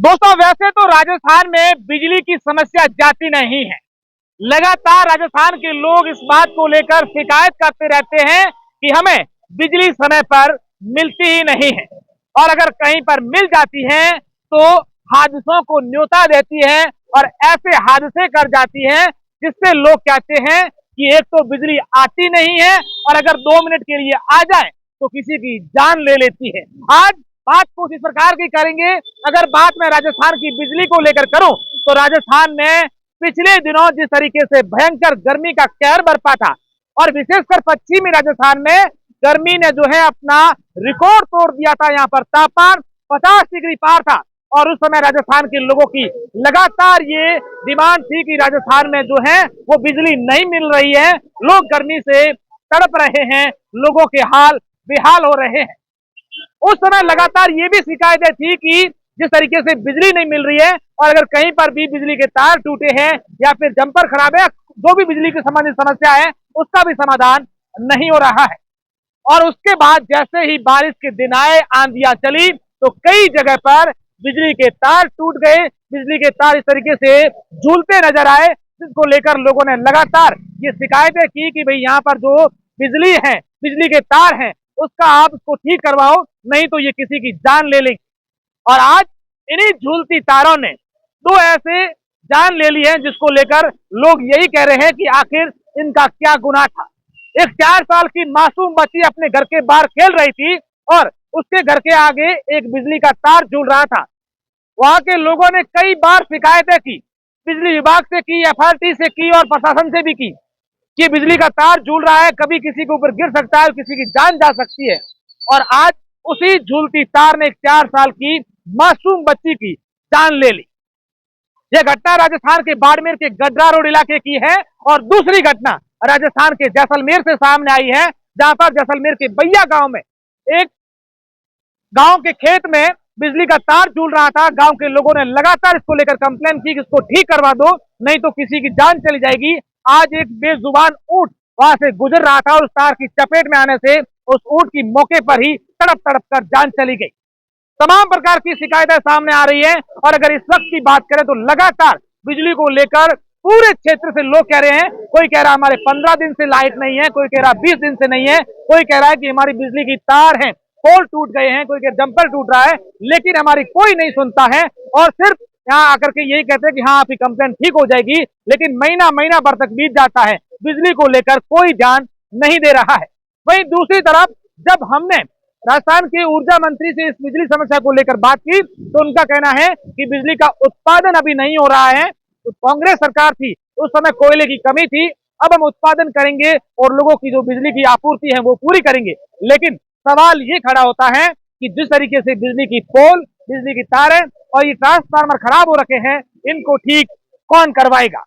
दोस्तों वैसे तो राजस्थान में बिजली की समस्या जाती नहीं है। लगातार राजस्थान के लोग इस बात को लेकर शिकायत करते रहते हैं कि हमें बिजली समय पर मिलती ही नहीं है, और अगर कहीं पर मिल जाती है तो हादसों को न्योता देती है और ऐसे हादसे कर जाती है जिससे लोग कहते हैं कि एक तो बिजली आती नहीं है और अगर 2 मिनट के लिए आ जाए तो किसी की जान ले लेती है। आज बात कुछ इस प्रकार की करेंगे। अगर बात मैं राजस्थान की बिजली को लेकर करूं तो राजस्थान में पिछले दिनों जिस तरीके से भयंकर गर्मी का कहर बरपा था और विशेषकर पश्चिमी राजस्थान में गर्मी ने जो है अपना रिकॉर्ड तोड़ दिया था। यहाँ पर तापमान 50 डिग्री पार था और उस समय राजस्थान के लोगों की लगातार ये डिमांड थी कि राजस्थान में जो है वो बिजली नहीं मिल रही है, लोग गर्मी से तड़प रहे हैं, लोगों के हाल बेहाल हो रहे हैं। उस समय लगातार ये भी शिकायतें थी कि जिस तरीके से बिजली नहीं मिल रही है और अगर कहीं पर भी बिजली के तार टूटे हैं या फिर जंपर खराब है, जो भी बिजली की संबंधित समस्या है उसका भी समाधान नहीं हो रहा है। और उसके बाद जैसे ही बारिश के दिन आए, आंधियां चली तो कई जगह पर बिजली के तार टूट गए, बिजली के तार इस तरीके से झूलते नजर आए, जिसको लेकर लोगों ने लगातार ये शिकायतें की कि भाई यहाँ पर जो बिजली है, बिजली के तार हैं, उसका आप उसको ठीक करवाओ, नहीं तो ये किसी की जान ले लेगी। और आज इन्हीं झूलती तारों ने दो ऐसे जान ले ली है जिसको लेकर लोग यही कह रहे हैं कि आखिर इनका क्या गुनाह था। एक 4 साल की मासूम बच्ची अपने घर के बाहर खेल रही थी और उसके घर के आगे एक बिजली का तार झूल रहा था। वहां के लोगों ने कई बार शिकायतें की, बिजली विभाग से की, FRT से की और प्रशासन से भी की कि बिजली का तार झूल रहा है, कभी किसी के ऊपर गिर सकता है, किसी की जान जा सकती है। और आज उसी झूलती तार ने एक 4 साल की मासूम बच्ची की जान ले ली। यह घटना राजस्थान के बाड़मेर के गड्ढा रोड इलाके की है और दूसरी घटना राजस्थान के जैसलमेर से सामने आई है, जहां पर जैसलमेर के बैया गांव में एक गांव के खेत में बिजली का तार झूल रहा था। गांव के लोगों ने लगातार इसको लेकर कंप्लेन की कि इसको ठीक करवा दो, नहीं तो किसी की जान चली जाएगी। आज एक बेजुबान ऊंट वहां से गुजर रहा था और उस तार की चपेट में आने से उस ऊंट की मौके पर ही तड़प तड़प कर जान चली गई। तमाम प्रकार की शिकायतें सामने आ रही है और अगर इस वक्त की बात करें तो लगातार बिजली को लेकर पूरे क्षेत्र से लोग कह रहे हैं, कोई कह रहा है हमारे 15 दिन से लाइट नहीं है, कोई कह रहा 20 दिन से नहीं है, कोई कह रहा है कि हमारी बिजली की तार है, पोल टूट गए हैं, कोई कह जंपर टूट रहा है, लेकिन हमारी कोई नहीं सुनता है और सिर्फ यहाँ आकर के यही कहते हैं कि हाँ आपकी कंप्लेंट ठीक हो जाएगी। लेकिन महीना महीना भर तक बीत जाता है, बिजली को लेकर कोई ध्यान नहीं दे रहा है। वहीं दूसरी तरफ जब हमने राजस्थान के ऊर्जा मंत्री से इस बिजली समस्या को लेकर बात की तो उनका कहना है कि बिजली का उत्पादन अभी नहीं हो रहा है। तो कांग्रेस सरकार थी उस समय कोयले की कमी थी, अब हम उत्पादन करेंगे और लोगों की जो बिजली की आपूर्ति है वो पूरी करेंगे। लेकिन सवाल ये खड़ा होता है कि जिस तरीके से बिजली की पोल, बिजली की तारें और ये ट्रांसफार्मर खराब हो रखे हैं, इनको ठीक कौन करवाएगा।